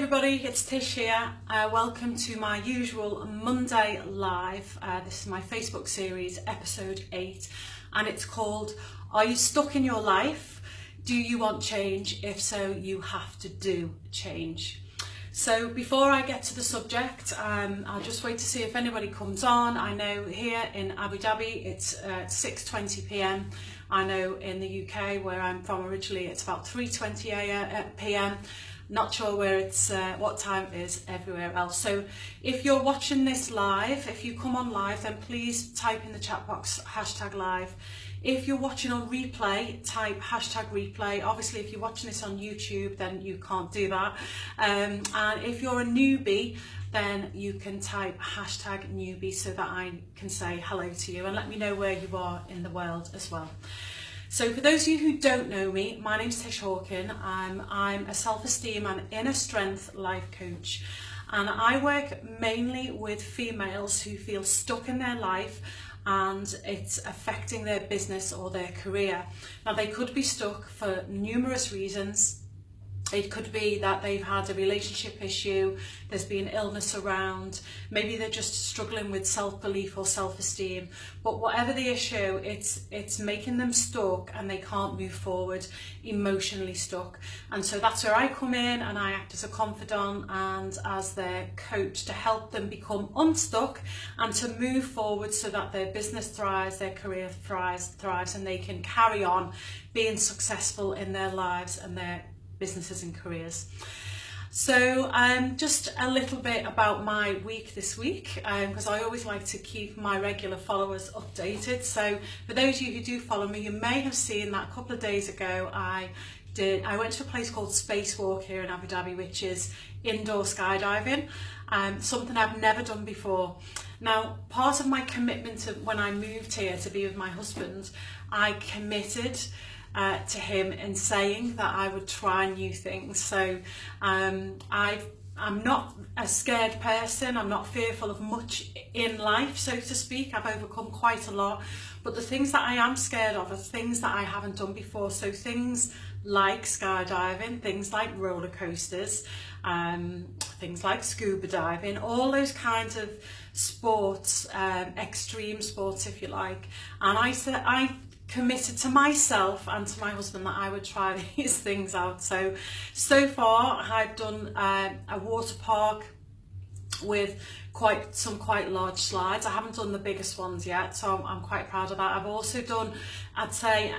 everybody, it's Tish here. Welcome to my usual Monday live. This is my Facebook series, episode 8, and it's called Are You Stuck in Your Life? Do you want change? If so, you have to do change. So before I get to the subject, I'll just wait to see if anybody comes on. I know here in Abu Dhabi it's 6:20 p.m. I know in the UK, where I'm from originally, it's about 3:20 p.m. Not sure where it's what time it is everywhere else. So if you're watching this live, if you come on live, then please type in the chat box #live. If you're watching on replay, type #replay. Obviously, if you're watching this on YouTube, then you can't do that. And if you're a newbie, then you can type #newbie so that I can say hello to you and let me know where you are in the world as well. So for those of you who don't know me, my name's Tish Hawken. I'm a self-esteem and inner strength life coach, and I work mainly with females who feel stuck in their life and it's affecting their business or their career. Now, they could be stuck for numerous reasons. It could be that they've had a relationship issue, there's been illness around, maybe they're just struggling with self-belief or self-esteem. But whatever the issue, it's making them stuck and they can't move forward, emotionally stuck. And so that's where I come in, and I act as a confidant and as their coach to help them become unstuck and to move forward so that their business thrives, their career thrives, and they can carry on being successful in their lives and their businesses and careers. So just a little bit about my week this week, because I always like to keep my regular followers updated. So for those of you who do follow me, you may have seen that a couple of days ago I went to a place called Spacewalk here in Abu Dhabi, which is indoor skydiving, something I've never done before. Now, part of my commitment to when I moved here to be with my husband, I committed to him in saying that I would try new things. So I'm not a scared person, I'm not fearful of much in life, so to speak. I've overcome quite a lot, but the things that I am scared of are things that I haven't done before. So things like skydiving, things like roller coasters, things like scuba diving, all those kinds of sports, extreme sports if you like. And I committed to myself and to my husband that I would try these things out. So far I've done a water park with some quite large slides. I haven't done the biggest ones yet, so I'm quite proud of that. I've also done, I'd say,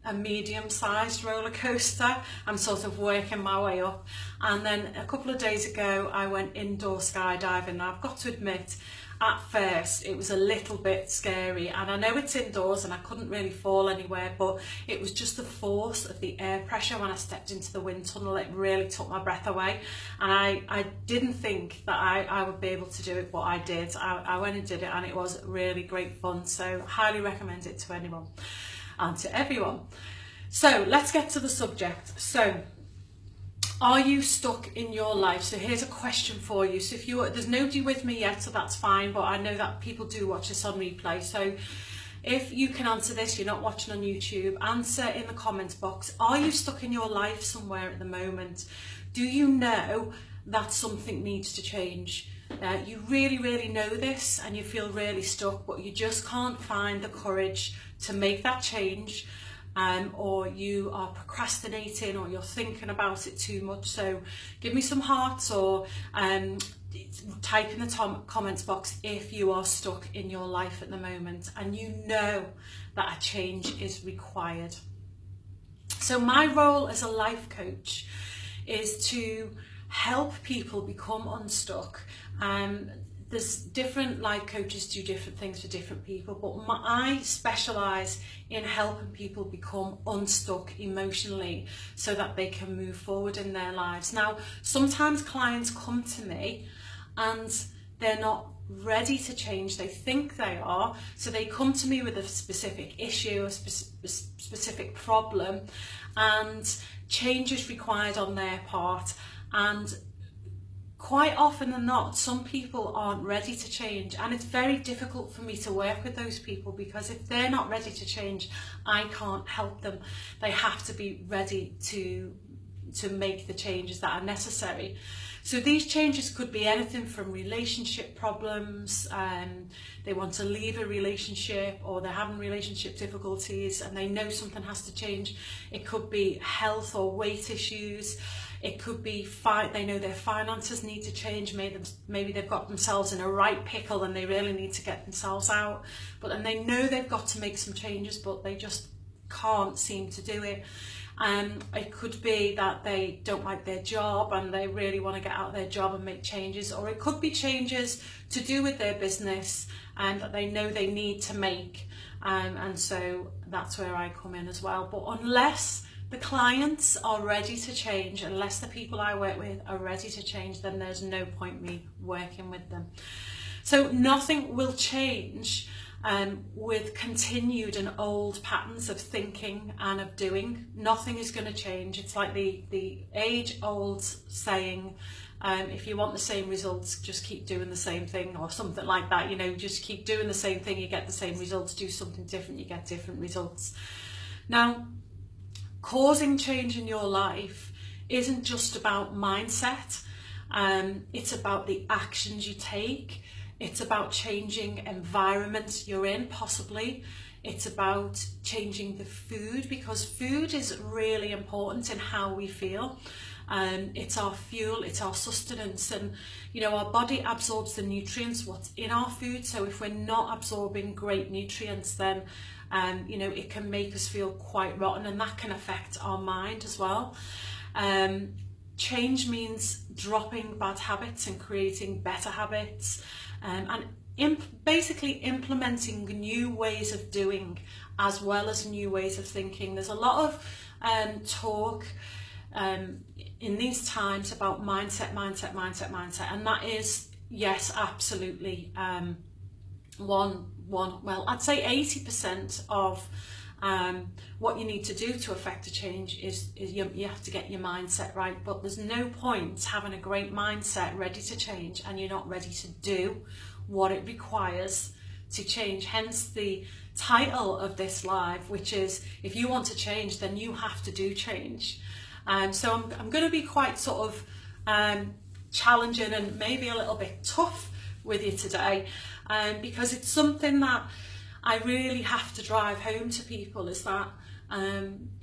a medium-sized roller coaster. I'm sort of working my way up. And then a couple of days ago I went indoor skydiving. Now, I've got to admit, at first it was a little bit scary, and I know it's indoors and I couldn't really fall anywhere, but it was just the force of the air pressure when I stepped into the wind tunnel. It really took my breath away, and I didn't think that I would be able to do it, but I did. I went and did it, and it was really great fun. So highly recommend it to anyone and to everyone. So let's get to the subject. So, are you stuck in your life? So here's a question for you. So there's nobody with me yet, so that's fine, but I know that people do watch this on replay. So if you can answer this, you're not watching on YouTube, answer in the comments box. Are you stuck in your life somewhere at the moment? Do you know that something needs to change? You really know this and you feel really stuck, but you just can't find the courage to make that change. Or you are procrastinating, or you're thinking about it too much. So give me some hearts, or type in the comments box if you are stuck in your life at the moment and you know that a change is required. So my role as a life coach is to help people become unstuck. There's different life coaches do different things for different people, but I specialise in helping people become unstuck emotionally so that they can move forward in their lives. Now, sometimes clients come to me and they're not ready to change. They think they are, so they come to me with a specific issue, a specific problem, and change is required on their part. And quite often than not, some people aren't ready to change, and it's very difficult for me to work with those people, because if they're not ready to change, I can't help them. They have to be ready to to make the changes that are necessary. So these changes could be anything from relationship problems, they want to leave a relationship, or they're having relationship difficulties and they know something has to change. It could be health or weight issues. It could be they know their finances need to change. Maybe they've got themselves in a right pickle and they really need to get themselves out. But then they know they've got to make some changes, but they just can't seem to do it. It could be that they don't like their job and they really want to get out of their job and make changes, or it could be changes to do with their business and that they know they need to make, and so that's where I come in as well. But unless the clients are ready to change, unless the people I work with are ready to change, then there's no point me working with them. So nothing will change with continued and old patterns of thinking and of doing. Nothing is going to change. It's like the age-old saying, if you want the same results, just keep doing the same thing, or something like that. You know, just keep doing the same thing, you get the same results. Do something different, you get different results. Now, causing change in your life isn't just about mindset. It's about the actions you take. It's about changing environments you're in, possibly. It's about changing the food, because food is really important in how we feel. It's our fuel, it's our sustenance, and you know, our body absorbs the nutrients, what's in our food. So if we're not absorbing great nutrients, then you know, it can make us feel quite rotten, and that can affect our mind as well. Change means dropping bad habits and creating better habits, and basically implementing new ways of doing as well as new ways of thinking. There's a lot of talk in these times about mindset, and that is, yes, absolutely well, I'd say 80% of what you need to do to affect a change is you have to get your mindset right. But there's no point having a great mindset ready to change and you're not ready to do what it requires to change. Hence the title of this live, which is, if you want to change, then you have to do change. So I'm going to be quite sort of challenging and maybe a little bit tough with you today, because it's something that I really have to drive home to people, is that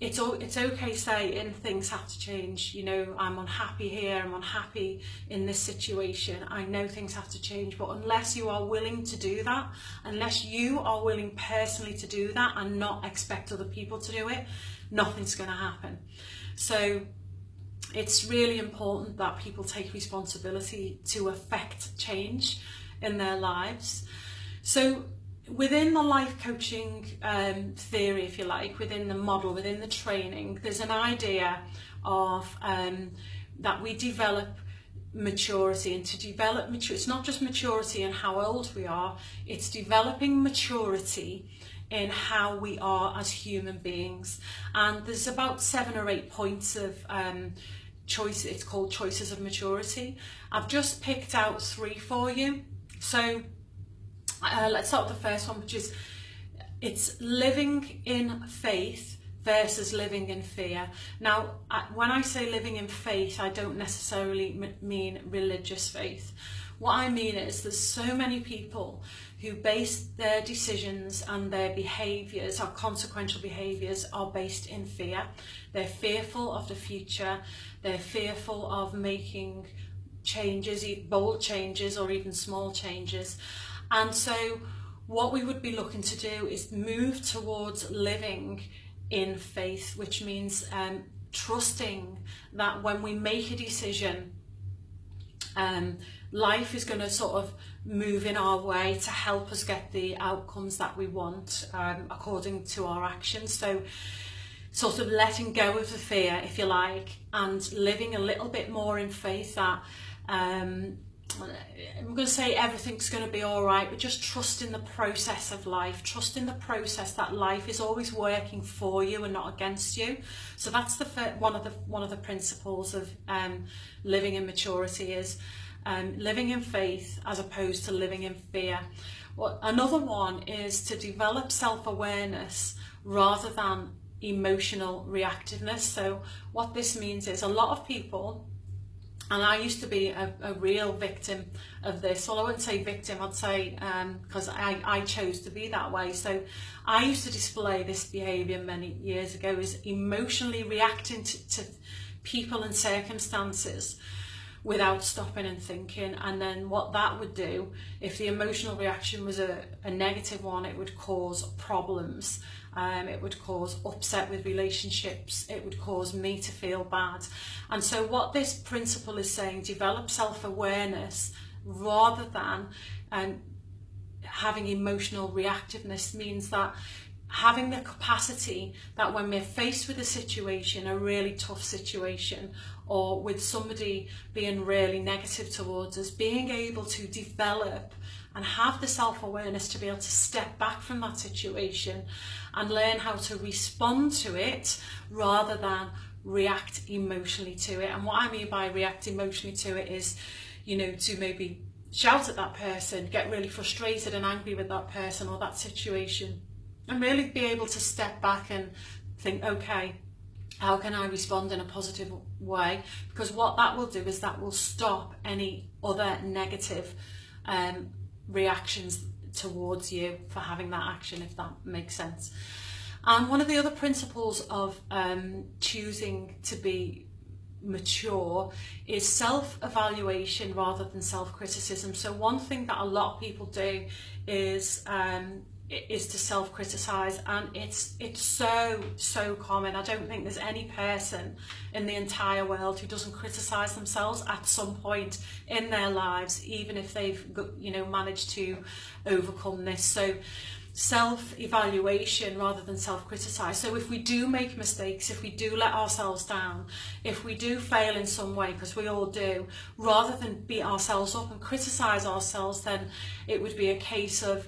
it's okay saying things have to change. You know, I'm unhappy here, I'm unhappy in this situation, I know things have to change. But unless you are willing to do that, unless you are willing personally to do that and not expect other people to do it, nothing's going to happen. So it's really important that people take responsibility to affect change in their lives. So within the life coaching theory, if you like, within the model, within the training, there's an idea of that we develop maturity. And to develop maturity, it's not just maturity in how old we are, it's developing maturity in how we are as human beings. And there's about 7 or 8 points of choice. It's called choices of maturity. I've just picked out 3 for you. So let's start with the first one, which is, it's living in faith versus living in fear. Now, when I say living in faith, I don't necessarily mean religious faith. What I mean is, there's so many people who base their decisions and their behaviours, or consequential behaviours, are based in fear. They're fearful of the future. They're fearful of making changes, bold changes or even small changes. And so what we would be looking to do is move towards living in faith, which means trusting that when we make a decision, life is going to sort of move in our way to help us get the outcomes that we want according to our actions. So sort of letting go of the fear, if you like, and living a little bit more in faith that I'm going to say everything's going to be all right, but just trust in the process of life, trust in the process that life is always working for you and not against you. So that's the one of the principles of living in maturity, is living in faith as opposed to living in fear. Well, another one is to develop self-awareness rather than emotional reactiveness. So what this means is a lot of people, and I used to be a real victim of this. Well, I wouldn't say victim, I'd say, because I chose to be that way. So I used to display this behaviour many years ago, is emotionally reacting to people and circumstances without stopping and thinking. And then what that would do, if the emotional reaction was a negative one, it would cause problems. It would cause upset with relationships. It would cause me to feel bad. And so what this principle is saying, develop self-awareness rather than having emotional reactiveness, means that having the capacity that when we're faced with a situation, a really tough situation, or with somebody being really negative towards us, being able to develop and have the self-awareness to be able to step back from that situation and learn how to respond to it rather than react emotionally to it. And what I mean by react emotionally to it is, you know, to maybe shout at that person, get really frustrated and angry with that person or that situation, and really be able to step back and think, okay, how can I respond in a positive way? Because what that will do is that will stop any other negative reactions towards you for having that action, if that makes sense. And one of the other principles of choosing to be mature is self-evaluation rather than self-criticism. So one thing that a lot of people do is to self-criticize, and it's so common. I don't think there's any person in the entire world who doesn't criticize themselves at some point in their lives, even if they've managed to overcome this. So self-evaluation rather than self-criticize. So if we do make mistakes, if we do let ourselves down, if we do fail in some way, because we all do, rather than beat ourselves up and criticize ourselves, then it would be a case of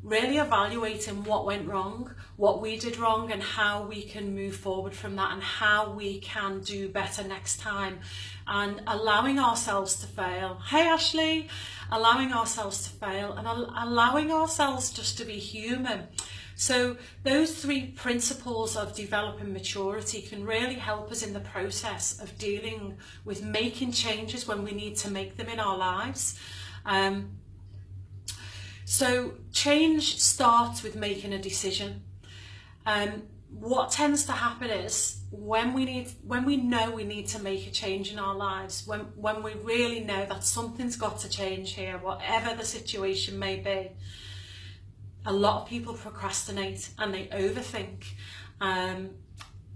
really evaluating what went wrong, what we did wrong, and how we can move forward from that, and how we can do better next time, and allowing ourselves to fail. Hey Ashley, allowing ourselves to fail and allowing ourselves just to be human. So those three principles of developing maturity can really help us in the process of dealing with making changes when we need to make them in our lives. So change starts with making a decision. What tends to happen is when we know we need to make a change in our lives, when we really know that something's got to change here, whatever the situation may be, a lot of people procrastinate and they overthink.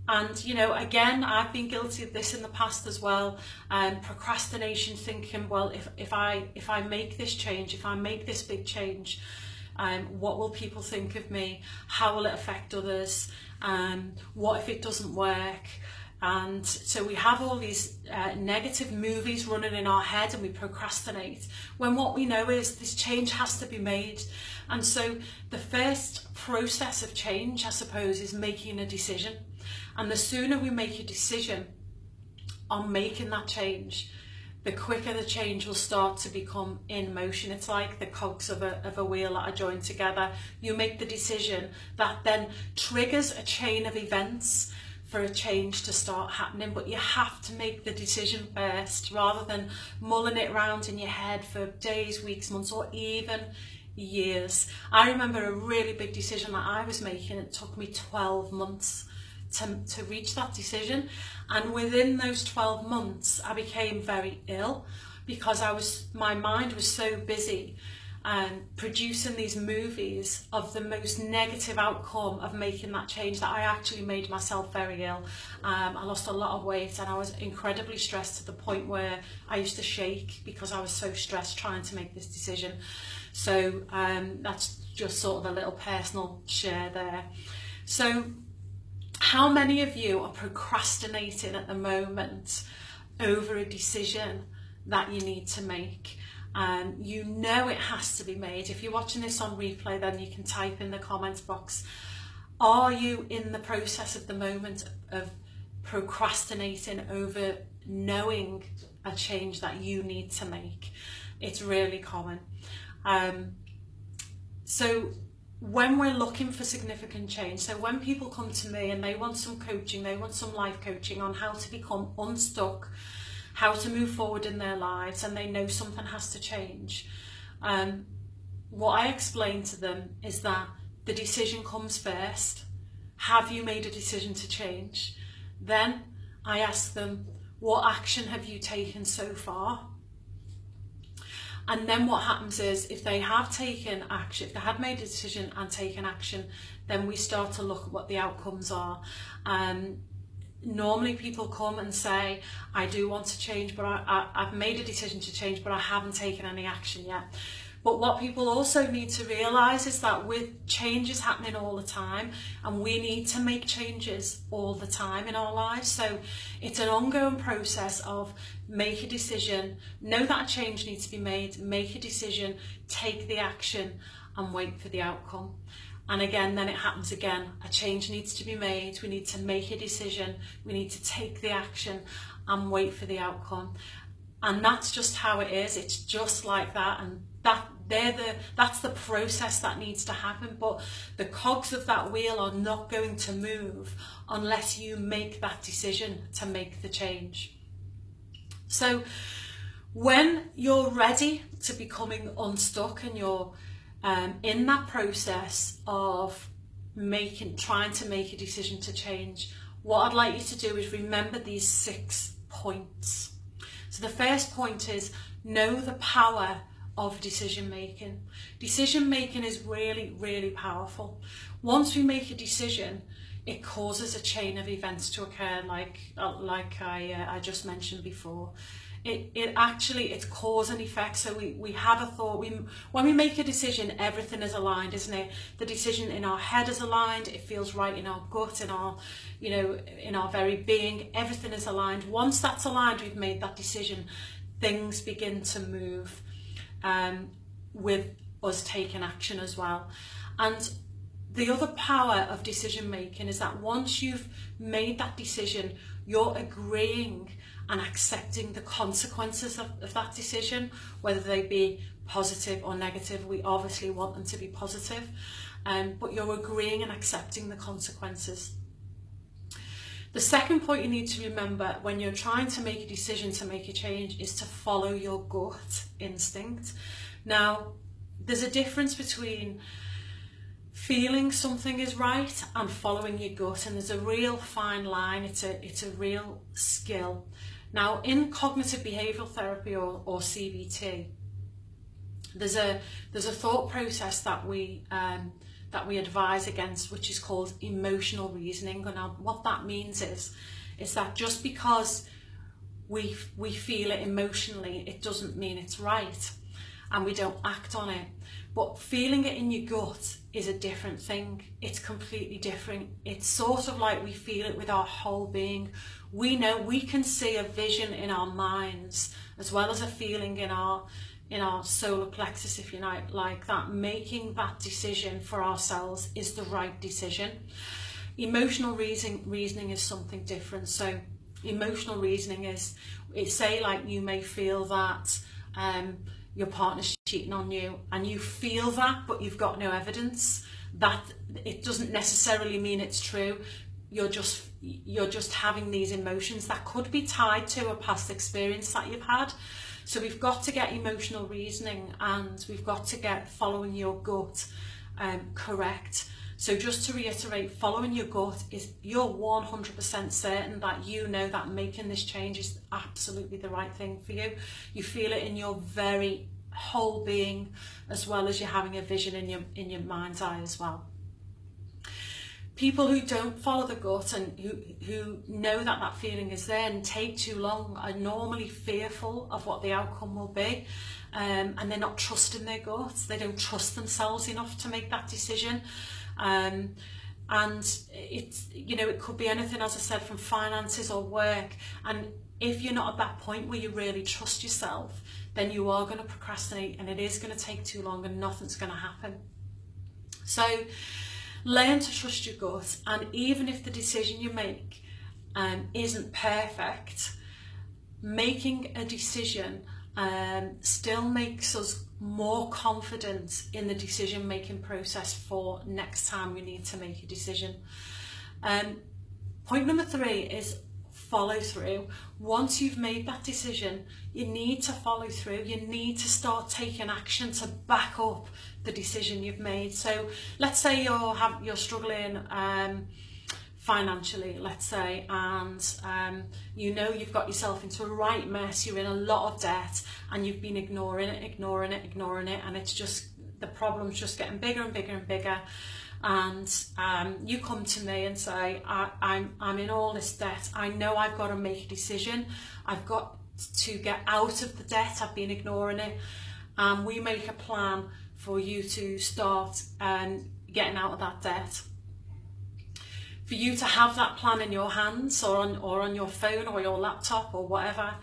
And again, I've been guilty of this in the past as well. Procrastination, thinking, well, if I make this change, if I make this big change, what will people think of me? How will it affect others? What if it doesn't work? And so we have all these negative movies running in our head, and we procrastinate, when what we know is this change has to be made. And so the first process of change, I suppose, is making a decision. And the sooner we make a decision on making that change, the quicker the change will start to become in motion. It's like the cogs of a wheel that are joined together. You make the decision that then triggers a chain of events for a change to start happening, but you have to make the decision first, rather than mulling it around in your head for days, weeks, months, or even years. I remember a really big decision that I was making. It took me 12 months to reach that decision, and within those 12 months I became very ill, because my mind was so busy producing these movies of the most negative outcome of making that change, that I actually made myself very ill. I lost a lot of weight, and I was incredibly stressed to the point where I used to shake because I was so stressed trying to make this decision. So that's just sort of a little personal share there. So how many of you are procrastinating at the moment over a decision that you need to make? You know it has to be made. If you're watching this on replay, then you can type in the comments box. Are you in the process at the moment of procrastinating over knowing a change that you need to make? It's really common. So when we're looking for significant change, so when people come to me and they want some coaching, they want some life coaching on how to become unstuck, how to move forward in their lives, and they know something has to change, what I explain to them is that the decision comes first. Have you made a decision to change? Then I ask them, what action have you taken so far? And then what happens is, if they have taken action, if they had made a decision and taken action, then we start to look at what the outcomes are. Normally people come and say, I do want to change, but I've made a decision to change, but I haven't taken any action yet. But what people also need to realise is that with changes happening all the time, and we need to make changes all the time in our lives. So it's an ongoing process of make a decision, know that a change needs to be made, make a decision, take the action and wait for the outcome. And again, then it happens again. A change needs to be made, we need to make a decision, we need to take the action and wait for the outcome. And that's just how it is. It's just like that, and that's the process that needs to happen. But the cogs of that wheel are not going to move unless you make that decision to make the change. So when you're ready to becoming unstuck and you're in that process of trying to make a decision to change, what I'd like you to do is remember these 6 points. So the first point is, know the power of decision making. Decision making is really, really powerful. Once we make a decision, it causes a chain of events to occur, like I just mentioned before. It's cause and effect. So we have a thought. When we make a decision, everything is aligned, isn't it? The decision in our head is aligned. It feels right in our gut, in our very being. Everything is aligned. Once that's aligned, we've made that decision. Things begin to move with us taking action as well. And the other power of decision making is that once you've made that decision, you're agreeing and accepting the consequences of that decision, whether they be positive or negative. We obviously want them to be positive, but you're agreeing and accepting the consequences. The second point you need to remember when you're trying to make a decision to make a change is to follow your gut instinct. Now, there's a difference between feeling something is right and following your gut, and there's a real fine line. It's a real skill. Now, in cognitive behavioural therapy or CBT, there's a thought process that we advise against, which is called emotional reasoning. And what that means is that just because we feel it emotionally, it doesn't mean it's right, and we don't act on it. But feeling it in your gut is a different thing. It's completely different. It's sort of like we feel it with our whole being. We know, we can see a vision in our minds as well as a feeling in our solar plexus, if you like that. Making that decision for ourselves is the right decision. Emotional reasoning is something different. So emotional reasoning is, say like you may feel that your partner's cheating on you, and you feel that, but you've got no evidence. That it doesn't necessarily mean it's true. You're just having these emotions that could be tied to a past experience that you've had. So we've got to get emotional reasoning, and we've got to get following your gut correct. So just to reiterate, following your gut is you're 100% certain that you know that making this change is absolutely the right thing for you. You feel it in your very whole being, as well as you're having a vision in your mind's eye as well. People who don't follow the gut and who know that feeling is there and take too long are normally fearful of what the outcome will be, and they're not trusting their gut. They don't trust themselves enough to make that decision. And it's, it could be anything, as I said, from finances or work. And if you're not at that point where you really trust yourself, then you are going to procrastinate, and it is going to take too long, and nothing's going to happen. So learn to trust your gut, and even if the decision you make isn't perfect, making a decision still makes us more confident in the decision making process for next time we need to make a decision. Point number 3 is follow through. Once you've made that decision, you need to follow through. You need to start taking action to back up the decision you've made. So let's say you're struggling financially, let's say, and you know you've got yourself into a right mess, you're in a lot of debt, and you've been ignoring it, and it's just, the problem's just getting bigger and bigger and bigger. And you come to me and say, I'm in all this debt, I know I've got to make a decision, I've got to get out of the debt, I've been ignoring it, and we make a plan for you to start getting out of that debt. For you to have that plan in your hands or on your phone or your laptop or whatever,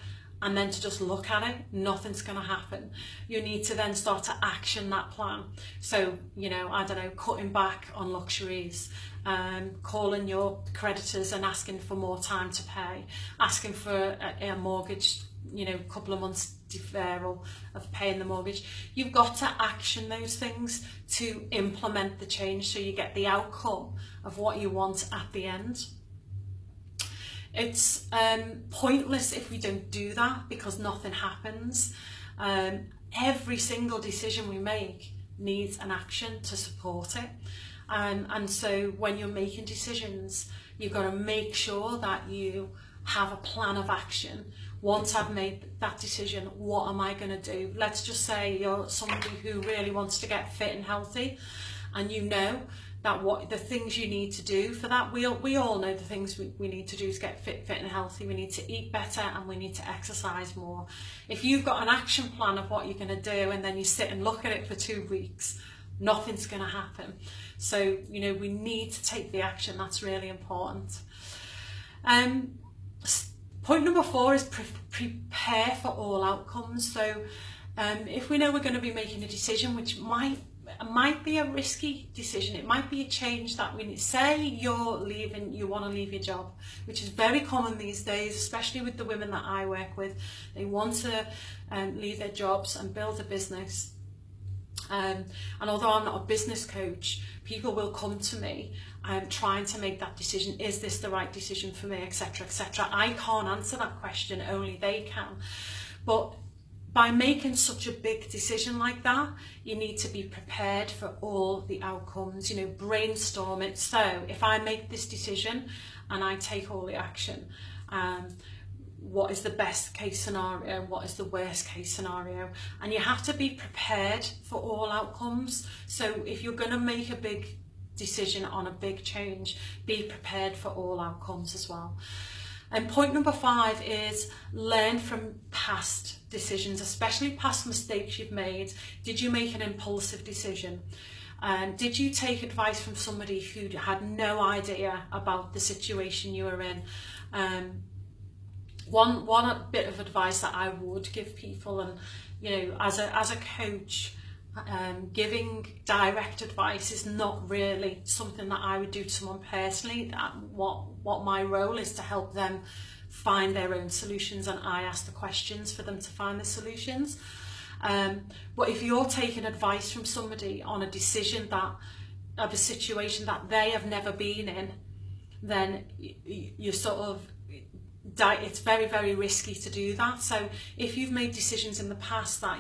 and then to just look at it, nothing's going to happen. You need to then start to action that plan. So, you know, I don't know, cutting back on luxuries, calling your creditors and asking for more time to pay, asking for a mortgage, you know, a couple of months deferral of paying the mortgage. You've got to action those things to implement the change so you get the outcome of what you want at the end. It's pointless if we don't do that, because nothing happens. Every single decision we make needs an action to support it. And so when you're making decisions, you've got to make sure that you have a plan of action. Once I've made that decision, what am I going to do? Let's just say you're somebody who really wants to get fit and healthy, and you know that what the things you need to do for that, we all know the things we need to do to get fit and healthy. We need to eat better and we need to exercise more. If you've got an action plan of what you're going to do and then you sit and look at it for 2 weeks, nothing's going to happen. So, you know, we need to take the action. That's really important. Point number 4 is prepare for all outcomes. So if we know we're going to be making a decision, which might be a risky decision, it might be a change that we need. Say you want to leave your job, which is very common these days, especially with the women that I work with. They want to leave their jobs and build a business. And although I'm not a business coach, people will come to me trying to make that decision. Is this the right decision for me, etc., etc. I can't answer that question, only they can. But by making such a big decision like that, you need to be prepared for all the outcomes. You know, brainstorm it. So if I make this decision and I take all the action, what is the best case scenario? What is the worst case scenario? And you have to be prepared for all outcomes. So if you're going to make a big decision on a big change, be prepared for all outcomes as well. And point number 5 is learn from past decisions, especially past mistakes you've made. Did you make an impulsive decision? Did you take advice from somebody who had no idea about the situation you were in? One bit of advice that I would give people, and you know, as a coach, giving direct advice is not really something that I would do to someone personally. What my role is to help them find their own solutions, and I ask the questions for them to find the solutions. But if you're taking advice from somebody on a decision of a situation that they have never been in, then you're sort of, it's very, very risky to do that. So if you've made decisions in the past that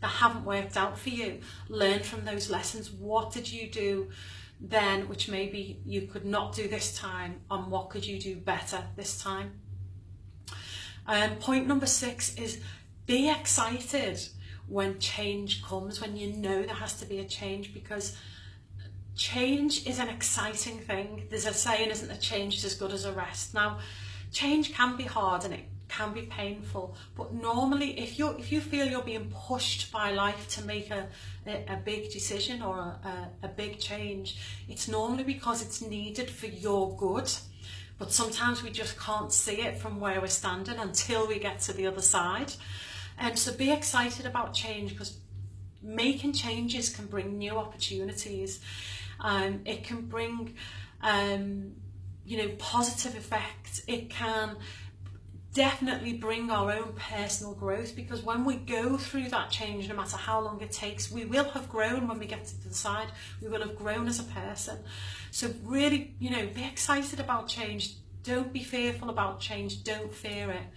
haven't worked out for you, learn from those lessons. What did you do then which maybe you could not do this time, and what could you do better this time? Point number 6 is be excited when change comes, when you know there has to be a change, because change is an exciting thing. There's a saying, isn't there, change is as good as a rest. Now, change can be hard and it can be painful, but normally if you feel you're being pushed by life to make a big decision or a big change, it's normally because it's needed for your good. But sometimes we just can't see it from where we're standing until we get to the other side. And so be excited about change, because making changes can bring new opportunities. It can bring you know, positive effects. It can definitely bring our own personal growth, because when we go through that change, no matter how long it takes, we will have grown. When we get to the side, we will have grown as a person. So really, you know, be excited about change. Don't be fearful about change. Don't fear it.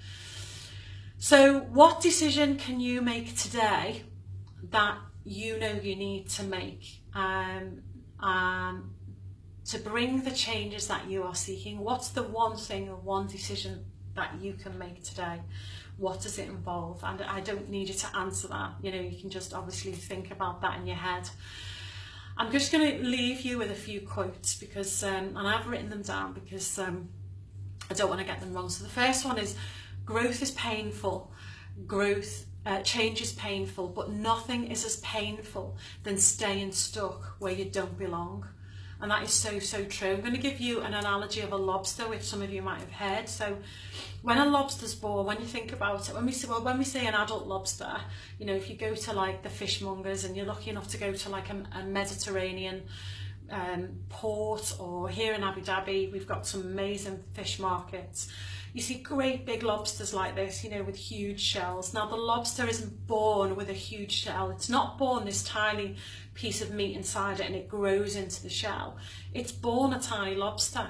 So what decision can you make today that you know you need to make to bring the changes that you are seeking? What's the one thing or one decision that you can make today? What does it involve? And I don't need you to answer that. You know, you can just obviously think about that in your head. I'm just going to leave you with a few quotes, because and I've written them down because I don't want to get them wrong. So the first one is, growth is painful. Change is painful, but nothing is as painful than staying stuck where you don't belong. And that is so, so true. I'm going to give you an analogy of a lobster, which some of you might have heard. So when a lobster's born, when you think about it, when we say an adult lobster, you know, if you go to like the fishmongers and you're lucky enough to go to like a Mediterranean port, or here in Abu Dhabi, we've got some amazing fish markets. You see great big lobsters like this, you know, with huge shells. Now the lobster isn't born with a huge shell. It's not born this tiny piece of meat inside it and it grows into the shell. It's born a tiny lobster.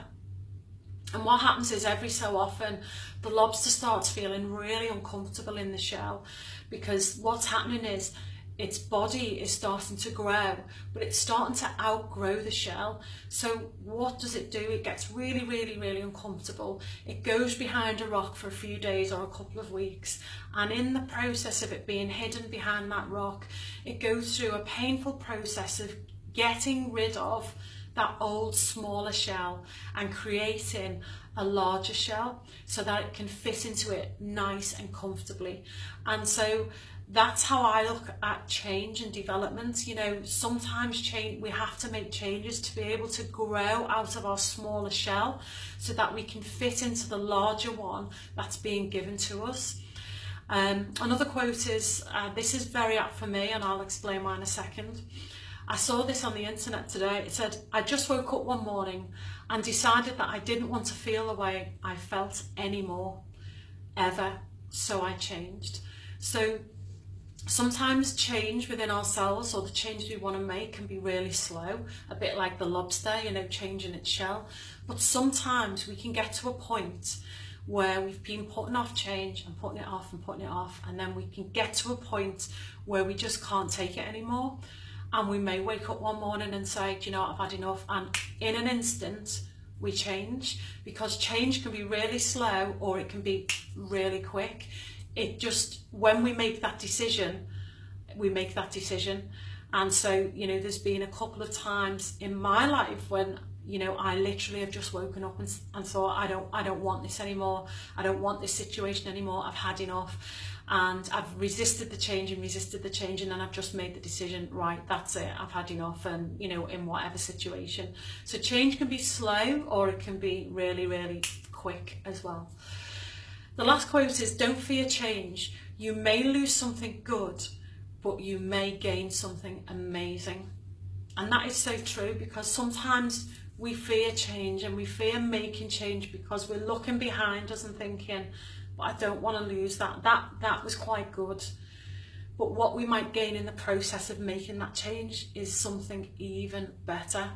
And what happens is, every so often the lobster starts feeling really uncomfortable in the shell, because what's happening is its body is starting to grow, but it's starting to outgrow the shell. So what does it do? It gets really, really, really uncomfortable. It goes behind a rock for a few days or a couple of weeks. And in the process of it being hidden behind that rock, it goes through a painful process of getting rid of that old, smaller shell and creating a larger shell so that it can fit into it nice and comfortably. And so that's how I look at change and development. You know, sometimes we have to make changes to be able to grow out of our smaller shell so that we can fit into the larger one that's being given to us. Another quote is, this is very apt for me, and I'll explain why in a second. I saw this on the internet today. It said, I just woke up one morning and decided that I didn't want to feel the way I felt anymore, ever. So I changed. So sometimes change within ourselves, or the change we want to make, can be really slow, a bit like the lobster, you know, changing its shell. But sometimes we can get to a point where we've been putting off change and putting it off and putting it off, and then we can get to a point where we just can't take it anymore. And we may wake up one morning and say, do you know what, I've had enough. And in an instant, we change, because change can be really slow or it can be really quick. It just, when we make that decision, we make that decision. And so, you know, there's been a couple of times in my life when, you know, I literally have just woken up and thought, I don't want this anymore. I don't want this situation anymore. I've had enough. And I've resisted the change, and then I've just made the decision, right, that's it, I've had enough, and, you know, in whatever situation. So change can be slow, or it can be really, really quick as well. The last quote is, don't fear change. You may lose something good, but you may gain something amazing. And that is so true, because sometimes we fear change, and we fear making change because we're looking behind us and thinking, but I don't want to lose that. That was quite good. But what we might gain in the process of making that change is something even better.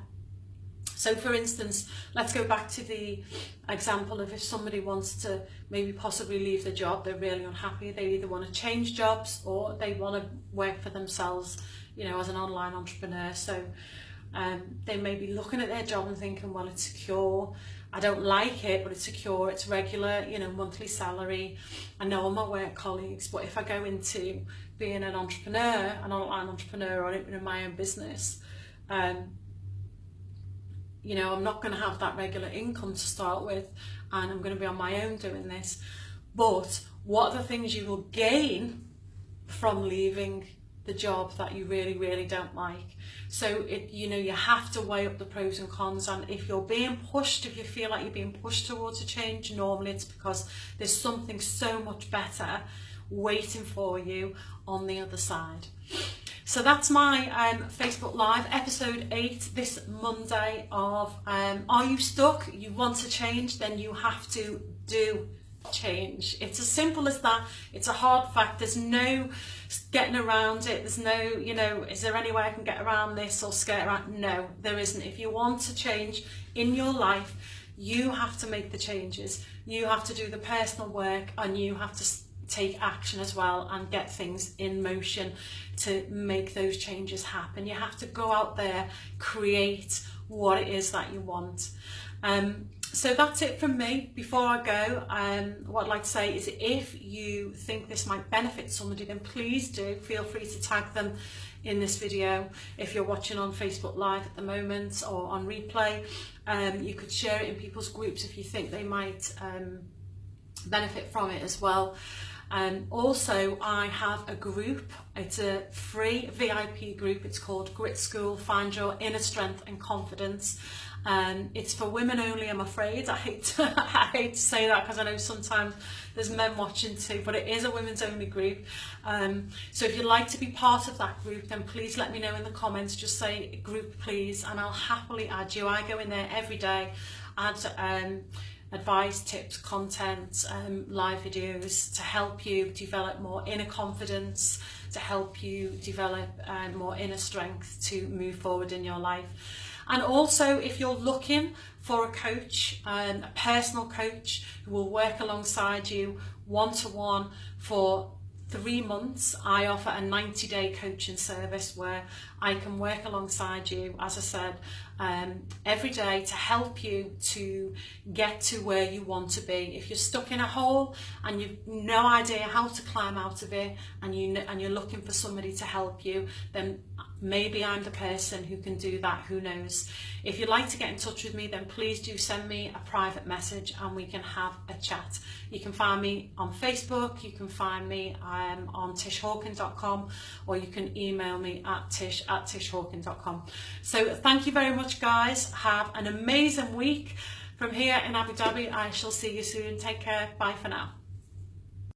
So for instance, let's go back to the example of if somebody wants to maybe possibly leave the job, they're really unhappy, they either want to change jobs or they want to work for themselves, you know, as an online entrepreneur. So they may be looking at their job and thinking, well, it's secure, I don't like it, but it's secure, it's regular, you know, monthly salary, I know all my work colleagues, but if I go into being an entrepreneur, an online entrepreneur, or opening my own business, you know, I'm not going to have that regular income to start with, and I'm going to be on my own doing this. But what are the things you will gain from leaving the job that you really, really don't like? So you know, you have to weigh up the pros and cons, and if you're being pushed, if you feel like you're being pushed towards a change, normally it's because there's something so much better waiting for you on the other side. So that's my Facebook Live, episode 8, this Monday of Are You Stuck? You want to change? Then you have to do change. It's as simple as that. It's a hard fact. There's no getting around it. There's no, you know, is there any way I can get around this or skirt around? No, there isn't. If you want to change in your life, you have to make the changes. You have to do the personal work, and you have to take action as well and get things in motion to make those changes happen. You have to go out there, create what it is that you want. So that's it from me. Before I go, what I'd like to say is, if you think this might benefit somebody, then please do feel free to tag them in this video. If you're watching on Facebook Live at the moment or on replay, you could share it in people's groups if you think they might benefit from it as well. Also, I have a group. It's a free VIP group. It's called Grit School, Find Your Inner Strength and Confidence. It's for women only, I'm afraid. I hate to say that, because I know sometimes there's men watching too, but it is a women's only group. So if you'd like to be part of that group, then please let me know in the comments. Just say group please, and I'll happily add you. I go in there every day, add advice, tips, content, live videos to help you develop more inner confidence, to help you develop more inner strength to move forward in your life. And also, if you're looking for a coach, a personal coach who will work alongside you one-to-one for 3 months, I offer a 90-day coaching service where I can work alongside you, as I said, every day to help you to get to where you want to be. If you're stuck in a hole and you've no idea how to climb out of it, and you're looking for somebody to help you, then maybe I'm the person who can do that. Who knows? If you'd like to get in touch with me, then please do send me a private message and we can have a chat. You can find me on Facebook, you can find me on tishhawken.com, or you can email me at tish@tishhawken.com. So thank you very much, guys. Have an amazing week. From here in Abu Dhabi, I shall see you soon. Take care. Bye for now.